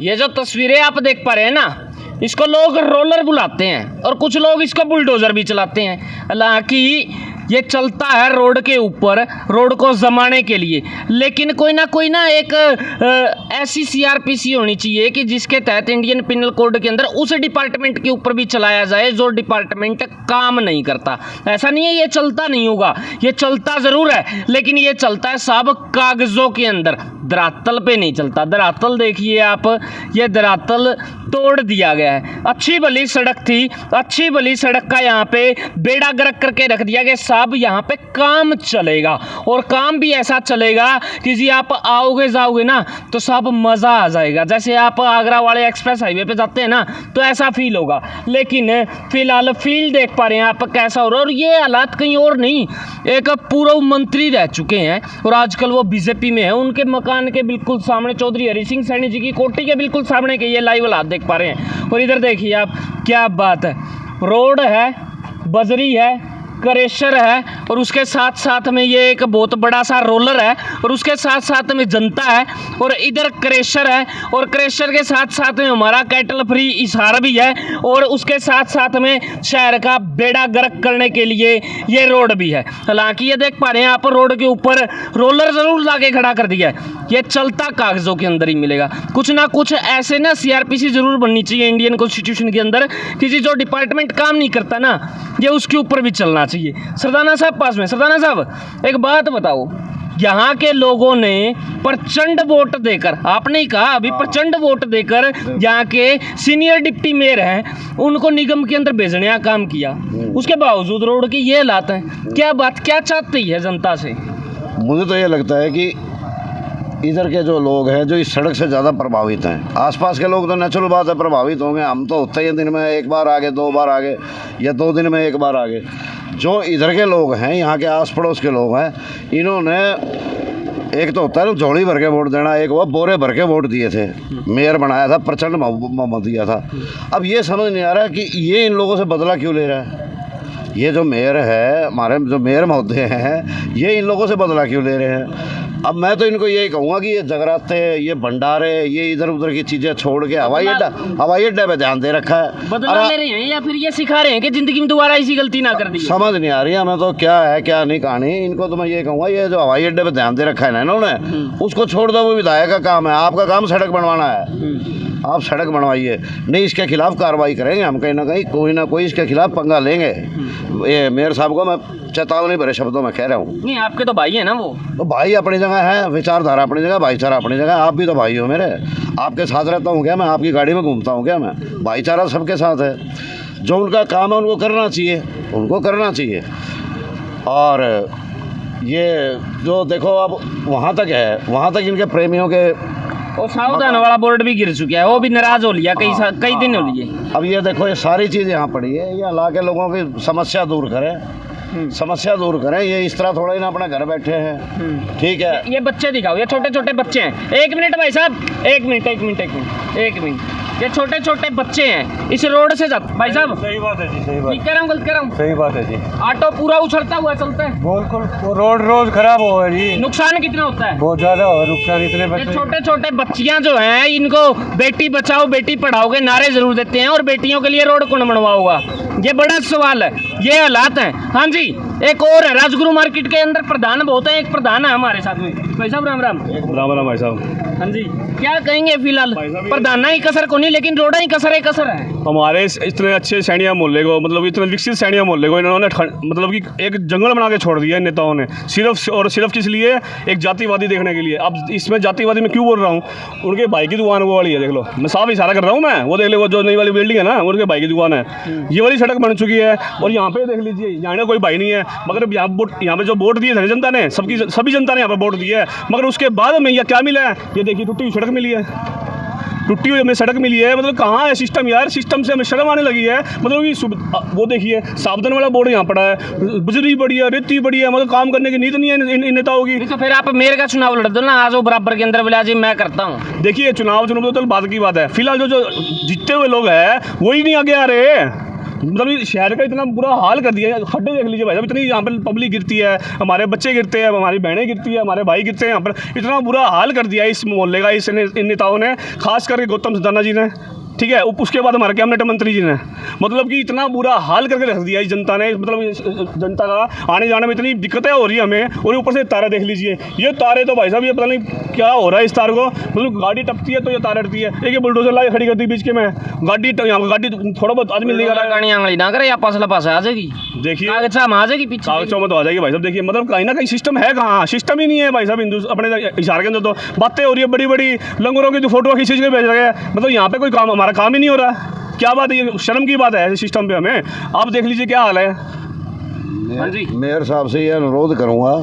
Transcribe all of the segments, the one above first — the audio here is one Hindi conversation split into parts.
ये जो तस्वीरें आप देख पा रहे हैं ना, इसको लोग रोलर बुलाते हैं और कुछ लोग इसको बुलडोज़र भी चलाते हैं। हालांकि ये चलता है रोड के ऊपर, रोड को जमाने के लिए, लेकिन कोई ना एक ऐसी सीआरपीसी होनी चाहिए कि जिसके तहत इंडियन पिनल कोड के अंदर उस डिपार्टमेंट के ऊपर भी चलाया जाए जो डिपार्टमेंट काम नहीं करता। ऐसा नहीं है ये चलता नहीं होगा, ये चलता ज़रूर है, लेकिन ये चलता है सब कागज़ों के अंदर, धरातल पे नहीं चलता। धरातल देखिए आप, ये धरातल तोड़ दिया गया है। अच्छी भली सड़क थी, अच्छी भली सड़क का यहाँ पे बेड़ा गर्क करके रख दिया गया। सब यहाँ पे काम चलेगा और काम भी ऐसा चलेगा कि जी आप आओगे जाओगे ना तो सब मज़ा आ जाएगा। जैसे आप आगरा वाले एक्सप्रेस हाईवे पे जाते हैं ना तो ऐसा फील होगा, लेकिन फिलहाल फील देख पा रहे हैं आप कैसा हो रहा है। और ये हालात कहीं और नहीं, एक पूर्व मंत्री रह चुके हैं और आजकल वो बीजेपी में है, उनके मकान के बिल्कुल सामने चौधरी हरि सिंह सैनी जी की कोठी के बिल्कुल सामने के ये लाइव हालात देख पा रहे हैं। और इधर देखिए आप, क्या बात है, रोड है, बजरी है, क्रेशर है और उसके साथ साथ में ये एक बहुत बड़ा सा रोलर है और उसके साथ साथ में जनता है और इधर क्रेशर है और क्रेशर के साथ साथ में हमारा कैटल फ्री इशारा भी है और उसके साथ साथ में शहर का बेड़ा गर्क करने के लिए ये रोड भी है। हालांकि ये देख पा रहे हैं आप, रोड के ऊपर रोलर ज़रूर लाके खड़ा कर दिया है। ये चलता कागज़ों के अंदर ही मिलेगा। कुछ ना कुछ ऐसे ना सीआरपीसी ज़रूर बननी चाहिए इंडियन कॉन्स्टिट्यूशन के अंदर, किसी जो डिपार्टमेंट काम नहीं करता ना ये उसके ऊपर भी चलना चाहिए। सरदाना साहब पास में, सरदाना साहब एक बात बताओ, यहाँ के लोगों ने प्रचंड वोट देकर, आपने ही कहा अभी, प्रचंड वोट देकर यहाँ के सीनियर डिप्टी मेयर हैं उनको निगम के अंदर भेजने का काम किया, उसके बावजूद रोड की ये हालात है। क्या बात, क्या चाहती है जनता से? मुझे तो ये लगता है कि इधर के जो लोग हैं जो इस सड़क से ज़्यादा प्रभावित हैं, आसपास के लोग तो नेचुरल बात है प्रभावित होंगे, हम तो होते ही दिन में एक बार आगे, 2 बार आगे या 2 दिन में एक बार आगे। जो इधर के लोग हैं, यहाँ के आस पड़ोस के लोग हैं, इन्होंने एक तो होता है ना झोली भर के वोट देना, एक वो बोरे भर के वोट दिए थे, मेयर बनाया था, प्रचंड बहुमत दिया था। अब ये समझ नहीं आ रहा कि ये इन लोगों से बदला क्यों ले रहा है। ये जो मेयर है, हमारे जो मेयर महोदय हैं, ये इन लोगों से बदला क्यों ले रहे हैं। अब मैं तो इनको यही कहूँगा कि ये जगराते, ये भंडारे, ये इधर उधर की चीज़ें छोड़ के हवाई अड्डा पे ध्यान दे रखा है। बदला ले रहे हैं या फिर ये सिखा रहे हैं कि ज़िंदगी में दोबारा ऐसी गलती ना कर दी? समझ नहीं आ रही है हमें तो क्या है क्या नहीं कहानी। इनको तो मैं ये कहूँगा, ये जो हवाई अड्डे पे ध्यान दे रखा है ना इन्होंने, उसको छोड़ दो, वो विधायक का काम है। आपका काम सड़क बनवाना है, आप सड़क बनवाइए, नहीं इसके खिलाफ कार्रवाई करेंगे हम, कहीं ना कोई इसके खिलाफ पंगा लेंगे। ये मेयर साहब को मैं चेतावनी भरे शब्दों में कह रहा हूँ। नहीं, आपके तो भाई है ना, वो तो भाई अपनी जगह है, विचारधारा अपनी जगह, भाईचारा अपनी जगह। आप भी तो भाई हो मेरे, आपके साथ रहता हूँ क्या मैं, आपकी गाड़ी में घूमता हूँ क्या मैं? भाईचारा सबके साथ है। जो उनका काम है उनको करना चाहिए, उनको करना चाहिए। और ये जो देखो अब वहाँ तक है, वहाँ तक इनके प्रेमियों के वो सावधान वाला बोर्ड भी गिर चुका है, वो भी नाराज हो लिया, कई दिन हो लिए। अब ये देखो, ये सारी चीज़ यहाँ पड़ी है, ये ला के लोगों की समस्या दूर करें, समस्या दूर करें। ये इस तरह थोड़ा ही ना अपने घर बैठे हैं, ठीक है। ये बच्चे दिखाओ, ये छोटे छोटे बच्चे हैं। 1 मिनट भाई साहब, 1 मिनट। ये छोटे छोटे बच्चे हैं, इस रोड से जाते। भाई साहब सही बात है जी, सही बात, ठीक कह रहा हूँ गलत कह रहा हूँ? सही बात है जी। ऑटो पूरा उछलता हुआ चलता है, बिल्कुल रोड रोज खराब हो है जी। नुकसान कितना होता है? बहुत ज्यादा हो नुकसान। इतने ये बच्चे, छोटे छोटे बच्चियां जो हैं, इनको बेटी बचाओ बेटी पढ़ाओ के नारे जरूर देते हैं और बेटियों के लिए रोड कौन बनवाओगा, ये बड़ा सवाल है। ये हालात हैं। हाँ जी, एक और है, राजगुरु मार्केट के अंदर प्रधान बहुत है, एक प्रधान है हमारे साथ में। भाई साहब राम राम। राम भाई साहब। हाँ जी, क्या कहेंगे? फिलहाल प्रधान ही कसर को नहीं, लेकिन रोड ही कसर है। हमारे इतने अच्छे सैनिया मोहल्ले को, मतलब इतने विकसित सैनिया मोहल्ले को इन्होंने मतलब कि एक जंगल बना के छोड़ दिया है नेताओं ने, सिर्फ किस लिए? एक जातिवादी देखने के लिए। अब इसमें जातिवादी में क्यों बोल रहा हूँ, उनके भाई की दुकान वो वाली है, देख लो, मैं साफ इशारा कर रहा हूँ मैं, वो देख ले, वो जो नई वाली बिल्डिंग है ना, उनके भाई की दुकान है। ये वाली सड़क बन चुकी है और यहाँ पे देख लीजिए, यहाँ कोई भाई नहीं है, मगर यहाँ पे जो वोट दिए थे जनता ने, सभी जनता ने यहाँ पर वोट दिया है, मगर उसके बाद में यह क्या मिला है? ये देखिए, टूटी हुई सड़क मिली है, टूटी हुई हमें सड़क मिली है। मतलब कहाँ है सिस्टम यार? सिस्टम से हमें शर्म आने लगी है। मतलब कि वो देखिए, सावधान वाला बोर्ड यहाँ पड़ा है, बिजली बड़ी है, रेती बड़ी है, मतलब काम करने की नीति नहीं है इन नेताओं की। तो फिर आप मेयर का चुनाव लड़ दो ना, आज वो बराबर के अंदर बोला जी मैं करता हूँ। देखिए, चुनाव तो बात की बात है, फिलहाल जो जीतते हुए लोग हैं वही नहीं आगे आ रहे। मतलब ये शहर का इतना बुरा हाल कर दिया है। खड्डे देख लीजिए भाई साहब, इतनी यहाँ पर पब्लिक गिरती है, हमारे बच्चे गिरते हैं, हमारी बहनें गिरती है, हमारे भाई गिरते हैं। यहाँ पर इतना बुरा हाल कर दिया है इस मोहल्ले का इन नेताओं ने, खास करके गौतम सिद्धाना जी ने, ठीक है। उसके बाद हमारे कैबिनेट मंत्री जी ने, मतलब कि इतना बुरा हाल करके रख दिया इस जनता ने, मतलब इस जनता का आने जाने में इतनी दिक्कतें हो रही है हमें। और ऊपर से तारे देख लीजिए, ये तारे तो भाई साहब ये पता नहीं क्या हो रहा है इस तार को, मतलब गाड़ी टपती है तो ये तार अटती है। एक ये बुलडोजर ला के खड़ी कर दी बीच के में, गाड़ी यहाँ गाड़ी थोड़ा बहुत आदमी नहीं कर रहा है, आंगली ना करे, या पासला पास आ जाएगी, देखिए कागजा में आ जाएगी, पीछे कागजों में तो आ जाएगी भाई साहब। देखिए मतलब कहीं ना कहीं सिस्टम है, कहाँ सिस्टम ही नहीं है भाई साहब। हिंदू अपने इशारे के अंदर तो बातें हो रही है, बड़ी बड़ी लंगरों की जो फोटो खींच के भेज रहे हैं, मतलब यहाँ पे कोई काम, हमारा काम ही नहीं हो रहा है। क्या बात है, ये शर्म की बात है ऐसे सिस्टम पे हमें। आप देख लीजिए क्या हाल है। हाँ जी, मेयर साहब से ये अनुरोध करूँगा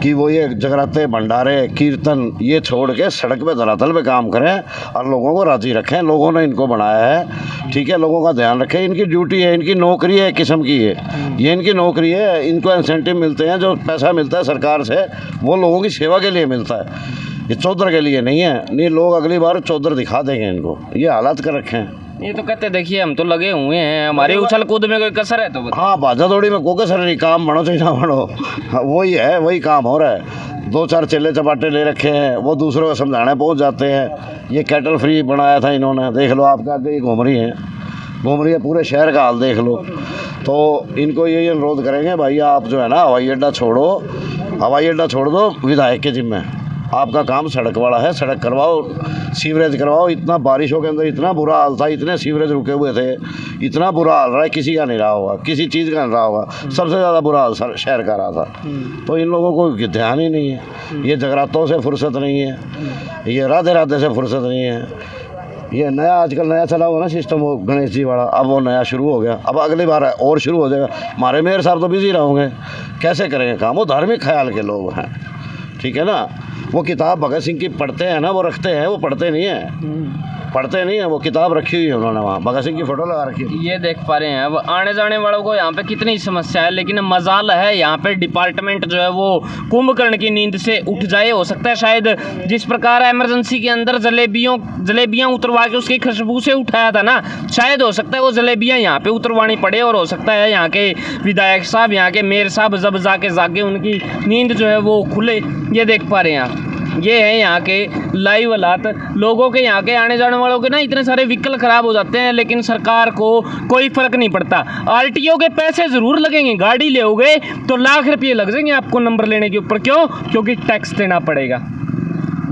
कि वो ये जगराते, भंडारे, कीर्तन ये छोड़ के सड़क पे धरातल पे काम करें और लोगों को राजी रखें। लोगों ने इनको बनाया है, ठीक है, लोगों का ध्यान रखें। इनकी ड्यूटी है, इनकी नौकरी है, एक किस्म की है ये, इनकी नौकरी है। इनको इंसेंटिव मिलते हैं, जो पैसा मिलता है सरकार से वो लोगों की सेवा के लिए मिलता है, ये चौधर के लिए नहीं है। नहीं, लोग अगली बार चौधर दिखा देंगे इनको, ये हालात कर रखे हैं। ये तो कहते देखिए हम तो लगे हुए हैं, हमारे उछल कूद में कोई कसर है तो हाँ, भाजा दौड़ी में कोई कसर नहीं, काम बनो चाहे ना बनो, वही है, वही काम हो रहा है। 2-4 चेले चपाटे ले रखे हैं, वो दूसरों को समझाने पहुंच जाते हैं। ये कैटल फ्री बनाया था इन्होंने, देख लो आपके आगे घूम रही है, पूरे शहर का हाल देख लो। तो इनको यही अनुरोध करेंगे, भाई आप जो है ना हवाई अड्डा छोड़ दो, विधायक के जिम्मे आपका काम सड़क वाला है, सड़क करवाओ, सीवरेज करवाओ। इतना बारिशों के अंदर इतना बुरा हाल था, इतने सीवरेज रुके हुए थे, इतना बुरा हाल रहा है, किसी का नहीं रहा होगा, किसी चीज़ का नहीं रहा होगा। सबसे ज़्यादा बुरा हाल शहर का रहा था। तो इन लोगों को ध्यान ही नहीं है, ये जगरातों से फुर्सत नहीं है, ये राधे राधे से फुर्सत नहीं है। ये नया आजकल नया चला हुआ ना सिस्टम, वो गणेश जी वाला, अब वो नया शुरू हो गया, अब अगली बार और शुरू हो जाएगा। हमारे मेयर साहब तो बिजी रहेंगे, कैसे करेंगे काम? वो धार्मिक ख्याल के लोग हैं, ठीक है ना। वो किताब भगत सिंह की पढ़ते हैं ना, वो रखते हैं, वो पढ़ते नहीं है, वो किताब रखी हुई है उन्होंने, वहाँ भगत सिंह की फ़ोटो लगा रखी है। ये देख पा रहे हैं अब आने जाने वालों को यहाँ पे कितनी समस्या है, लेकिन मजाल है यहाँ पे डिपार्टमेंट जो है वो कुंभकर्ण की नींद से उठ जाए। हो सकता है शायद जिस प्रकार इमरजेंसी के अंदर जलेबियाँ उतरवा के उसकी खुशबू से उठाया था ना, शायद हो सकता है वो जलेबियाँ यहाँ पे उतरवानी पड़े, और हो सकता है यहाँ के विधायक साहब, यहाँ के मेयर साहब जब जागे उनकी नींद जो है वो खुले। ये देख पा रहे हैं आप, ये है यहाँ के लाइव हालात। लोगों के यहाँ के आने जाने वालों के ना इतने सारे व्हीकल खराब हो जाते हैं, लेकिन सरकार को कोई फर्क नहीं पड़ता। आरटीओ के पैसे ज़रूर लगेंगे, गाड़ी लेओगे तो लाख रुपये लग जाएंगे आपको नंबर लेने के ऊपर। क्यों? क्योंकि टैक्स देना पड़ेगा।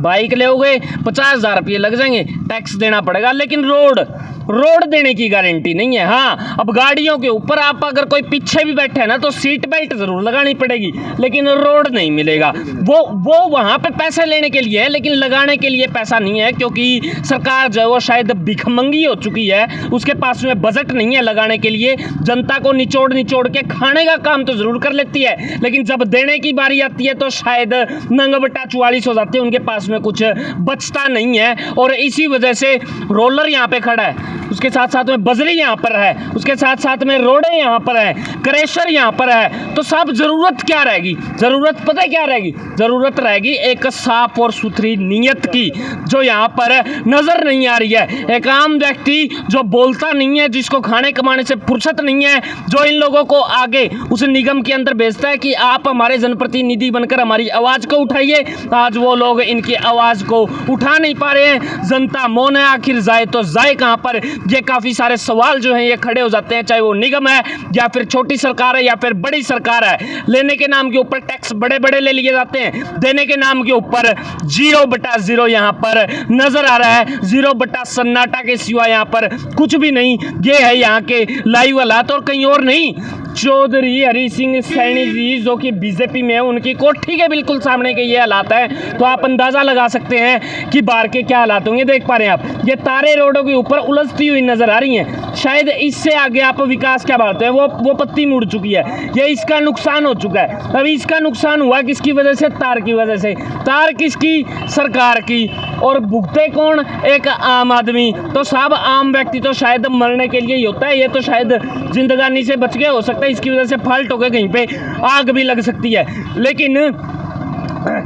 बाइक लेओगे 50,000 रुपये लग जाएंगे, टैक्स देना पड़ेगा। लेकिन रोड देने की गारंटी नहीं है। हाँ, अब गाड़ियों के ऊपर आप अगर कोई पीछे भी बैठे है ना तो सीट बेल्ट जरूर लगानी पड़ेगी, लेकिन रोड नहीं मिलेगा। वो वहाँ पे पैसे लेने के लिए है, लेकिन लगाने के लिए पैसा नहीं है, क्योंकि सरकार जो है वो शायद भिखमंगी हो चुकी है, उसके पास में बजट नहीं है लगाने के लिए। जनता को निचोड़ के खाने का काम तो जरूर कर लेती है, लेकिन जब देने की बारी आती है तो शायद नंगबटा 44 हो जाते हैं, उनके पास में कुछ बचता नहीं है। और इसी वजह से रोलर यहाँ पे खड़ा है, उसके साथ साथ में बजरी यहाँ पर है, उसके साथ साथ में रोडें यहाँ पर है, क्रेशर यहाँ पर है। तो साहब ज़रूरत क्या रहेगी? ज़रूरत पता है क्या रहेगी? ज़रूरत रहेगी एक साफ और सुथरी नीयत की, जो यहाँ पर नज़र नहीं आ रही है। एक आम व्यक्ति जो बोलता नहीं है, जिसको खाने कमाने से फुर्सत नहीं है, जो इन लोगों को आगे उस निगम के अंदर भेजता है कि आप हमारे जनप्रतिनिधि बनकर हमारी आवाज़ को उठाइए। आज वो लोग इनकी आवाज़ को उठा नहीं पा रहे हैं। जनता मौन है, आखिर जाए तो जाए कहाँ पर? ये काफ़ी सारे सवाल जो हैं ये खड़े हो जाते हैं, चाहे वो निगम है या फिर छोटी सरकार है या फिर बड़ी सरकार है। लेने के नाम के ऊपर टैक्स बड़े बड़े ले लिए जाते हैं, देने के नाम के ऊपर 0/0 यहाँ पर नजर आ रहा है। 0 सन्नाटा के सिवा यहाँ पर कुछ भी नहीं। ये है यहाँ के लाइव हालात और कहीं और नहीं। चौधरी हरि सिंह सैनी जी जो कि बीजेपी में है, उनकी कोठी के बिल्कुल सामने के ये हालात है, तो आप अंदाज़ा लगा सकते हैं कि बाहर के क्या हालात होंगे। देख पा रहे हैं आप, ये तारे रोडों के ऊपर उलझती हुई नजर आ रही हैं। शायद इससे आगे आप विकास क्या बात है, वो पत्ती मुड़ चुकी है, ये इसका नुकसान हो चुका है। अभी इसका नुकसान हुआ किसकी वजह से? तार की वजह से। तार किसकी? सरकार की। और भुगते कौन? एक आम आदमी। तो साहब आम व्यक्ति तो शायद मरने के लिए ही होता है, ये तो शायद जिंदगानी से बच गया हो सकता है, इसकी वजह से फाल्ट हो गए, कहीं पे आग भी लग सकती है, लेकिन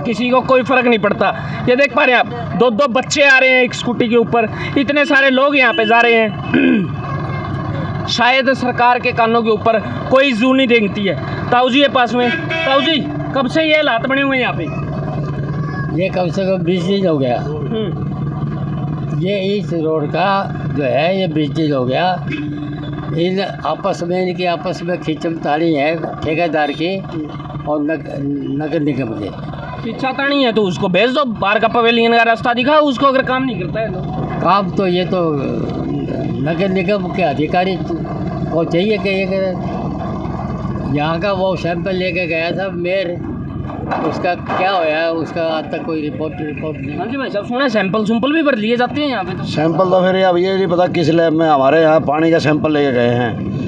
किसी को कोई फर्क नहीं पड़ता। ये देख पा रहे हैं आप, 2 बच्चे आ रहे हैं एक स्कूटी के ऊपर, इतने सारे लोग यहाँ पे जा रहे हैं। शायद सरकार के कानों के ऊपर कोई जू नहीं रेंगती है। ताऊ जी है पास में। ताऊ जी, कब से ये हालात बने हुए हैं यहाँ पे? ये कम से कम 20 दिन हो गया। ये इस रोड का जो है ये 20 दिन हो गया। इन इनकी आपस में खींचतानी है ठेकेदार की और नगर निगम की। खींचातानी है तो उसको भेज दो, बाहर का पवेलियन का रास्ता दिखाओ उसको, अगर काम नहीं करता है तो। काम तो ये तो नगर निगम के अधिकारी को चाहिए कि ये यहाँ का वो सैंपल लेके गया था मेयर, उसका क्या होया है उसका आज तक कोई रिपोर्ट नहीं। हाँ जी भाई साहब, सुना सैंपल भी भर लिए जाते हैं यहाँ पे तो। सैंपल तो फिर अब ये नहीं पता किस लैब में हमारे यहाँ पानी का सैंपल लेके गए हैं।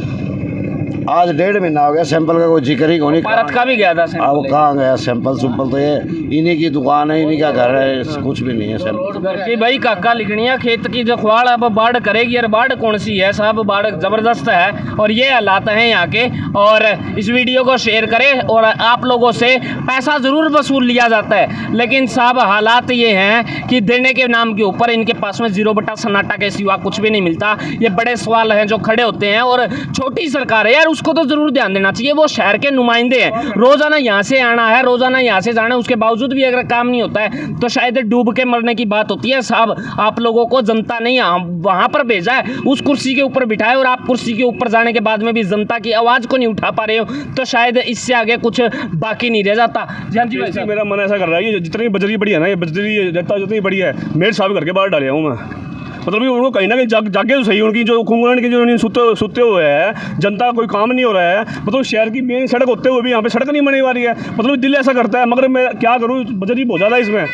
आज 1.5 महीना हो गया, सैंपल का कोई जिक्र ही नहीं। भारत का भी गया था सैंपल। अब कहाँ गया सैंपल? तो ये इन्हीं की दुकान है, इन्हीं का घर है, कुछ भी नहीं है सैंपल। घर की भाई काका लिखनी है, खेत की जो खुआड़ अब बाढ़ करेगी। और बाढ़ कौन सी है साहब, बाढ़ ज़बरदस्त है और ये हालात हैं यहाँ के। और इस वीडियो को शेयर करें। और आप लोगों से पैसा ज़रूर वसूल लिया जाता है, लेकिन साहब हालात ये हैं कि देने के नाम के ऊपर इनके पास में 0 बटा सन्नाटा के सिवा कुछ भी नहीं मिलता। ये बड़े सवाल हैं जो खड़े होते हैं। और छोटी सरकार है यार, उसको तो जरूर ध्यान देना चाहिए। वो शहर के नुमाइंदे हैं, रोजाना यहाँ से आना है, रोजाना यहाँ से जाना है, उसके बावजूद भी अगर काम नहीं होता है तो शायद डूब के मरने की बात होती है। साहब आप लोगों को जनता ने वहां पर भेजा है, उस कुर्सी के ऊपर बिठाए, और आप कुर्सी के ऊपर जाने के बाद में भी जनता की आवाज को नहीं उठा पा रहे हो, तो शायद इससे आगे कुछ बाकी नहीं रह जाता। जी भाई साहब, मेरा मन ऐसा कर रहा है कि जितनी बजरी बड़ी है ना, ये बजरी जितनी बड़ी है मेरे साहब घर के बाहर डाले हूँ मैं। मतलब कि उनको कहीं ना कहीं जागे तो सही, उनकी जो कुंगलन की जो सुते हुए है जनता, कोई काम नहीं हो रहा है। मतलब शहर की मेन सड़क होते हुए भी यहाँ पे सड़क नहीं बनी हुआ रही है। मतलब दिल ऐसा करता है, मगर मैं क्या करूँ, बजरी बहुत ज़्यादा इसमें,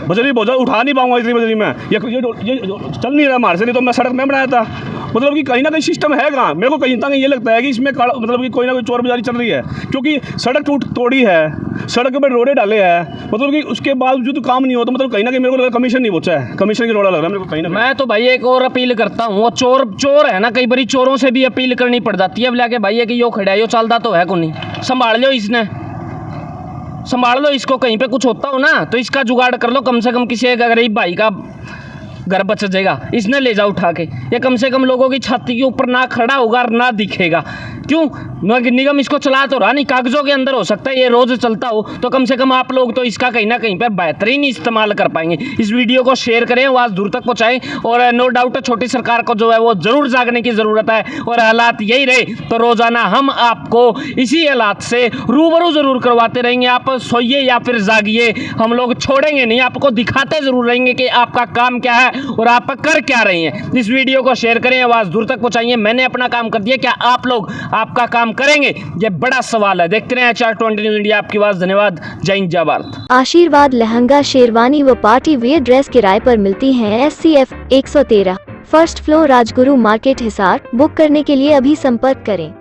बजरी बहुत ज़्यादा उठा नहीं पाऊंगा इतनी बजरी में। ये चल नहीं रहा हमारे से, नहीं तो मैं सड़क में बनाया था। मतलब कि कहीं ना कहीं सिस्टम है कहाँ, मेरे को कहीं ना कहीं ये लगता है कि इसमें मतलब कि कोई ना कोई चोर बाजारी चल रही है, क्योंकि सड़क तोड़ी है, सड़क पर रोडे डाले हैं, मतलब कि उसके बावजूद काम नहीं होता। मतलब कहीं ना कहीं मेरे को लगा कमीशन नहीं पहुंचा है, कमीशन की रोड़ा लग रहा है मेरे को कहीं ना। मैं तो भाई एक और अपील करता हूँ, वो चोर है ना, कई बार चोरों से भी अपील करनी पड़ जाती है। बोला के भाई है कि यो खड़ा है, यो चलता तो है को नहीं, संभाल लो इसने, संभाल लो इसको, कहीं पे कुछ होता हो ना तो इसका जुगाड़ कर लो। कम से कम किसी एक गरीब भाई का घर बच जाएगा, इसने ले जाओ उठा के। ये कम से कम लोगों की छाती के ऊपर ना खड़ा होगा और ना दिखेगा। क्यों? नगर निगम इसको चला तो रहा नहीं, कागजों के अंदर हो सकता है ये रोज चलता हो, तो कम से कम आप लोग तो इसका कहीं ना कहीं पर बेहतरीन इस्तेमाल कर पाएंगे। इस वीडियो को शेयर करें, आवाज़ दूर तक पहुँचाएं। और नो डाउट छोटी सरकार को जो है वो ज़रूर जागने की ज़रूरत है। और हालात यही रहे तो रोज़ाना हम आपको इसी हालात से रूबरू ज़रूर करवाते रहेंगे। आप सोइए या फिर जागिए, हम लोग छोड़ेंगे नहीं, आपको दिखाते ज़रूर रहेंगे कि आपका काम क्या है और आप कर क्या रहे हैं। इस वीडियो को शेयर करें, आवाज़ दूर तक पहुँचाइए। मैंने अपना काम कर दिया, क्या आप लोग आपका काम करेंगे? ये बड़ा सवाल है। देखते रहें HR20 न्यूज़ इंडिया, आपकी आवाज़। धन्यवाद। जय हिंद, जय भारत। आशीर्वाद लहंगा, शेरवानी व पार्टी वेयर ड्रेस किराए पर मिलती हैं। SCF 113 first floor, Rajguru market, Hisar. Book करने के लिए अभी संपर्क करें।